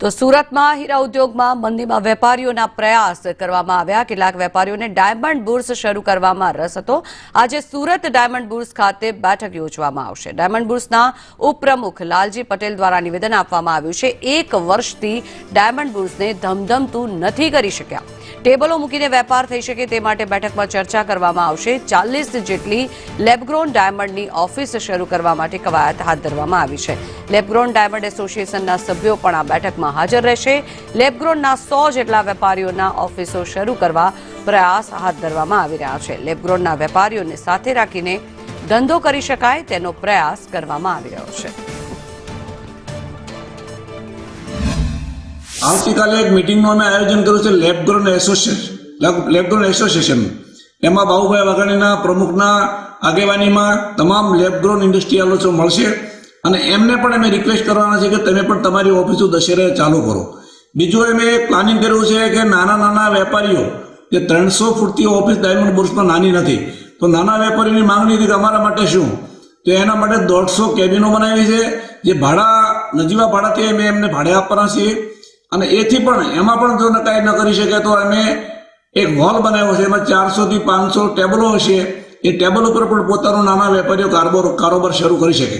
તો સુરતમાં હીરા ઉદ્યોગમાં મંદીમાં વેપારીઓના પ્રયાસ કરવામાં આવ્યા। કેટલાક વેપારીઓને ડાયમંડ બુર્સ શરૂ કરવામાં રસ હતો। આજે સુરત ડાયમંડ બુર્સ ખાતે બેઠક યોજવામાં આવશે। ડાયમંડ બુર્સના ઉપપ્રમુખ લાલજી પટેલ દ્વારા નિવેદન આપવામાં આવ્યું છે। 1 વર્ષથી ડાયમંડ બુર્સને ધમધમતું નથી કરી શક્યા। ટેબલો મૂકીને વેપાર થઈ શકે તે માટે બેઠકમાં ચર્ચા કરવામાં આવશે। 40 જેટલી લેબગ્રોન ડાયમંડની ઓફિસ શરૂ કરવા માટે કવાયત હાથ ધરવામાં આવી છે। લેબગ્રોન ડાયમંડ એસોસિએશનના સભ્યો પણ આ બેઠકમાં હાજર રહેશે। લેબગ્રોનના 100 જેટલા વેપારીઓના ઓફિસો શરૂ કરવા પ્રયાસ હાથ ધરવામાં આવી રહ્યા છે। લેબગ્રોનના વેપારીઓને સાથે રાખીને ધંધો કરી શકાય તેનો પ્રયાસ કરવામાં આવી રહ્યો છે। આવતીકાલે એક મીટિંગનું અમે આયોજન કર્યું છે લેબગ્રોન એસોસિએશન। એમાં બાબુભાઈ વાઘાણીના પ્રમુખના આગેવાનીમાં તમામ લેબગ્રોન ઇન્ડસ્ટ્રીયલો મળશે અને એમને પણ અમે રિક્વેસ્ટ કરવાના છે કે તમે પણ તમારી ઓફિસો દશેરે ચાલુ કરો। બીજું અમે પ્લાનિંગ કર્યું છે કે નાના વેપારીઓ જે 300 ફૂટથી ઓફિસ ડાયમંડ બુર્સમાં નાની નથી, તો નાના વેપારીની માંગણી હતી કે અમારા માટે શું, તો એના માટે 150 કેબિનો બનાવી છે, જે નજીવા ભાડાથી અમે એમને ભાડે આપવાના છીએ। અને એથી પણ એમાં પણ જો નકાઈ ન કરી શકે તો અમે એક હોલ બનાવ્યો છે, એમાં 400 થી 500 ટેબલો હશે। એ ટેબલ ઉપર પણ પોતાનો નાના વેપારીઓ કારોબાર શરૂ કરી શકે।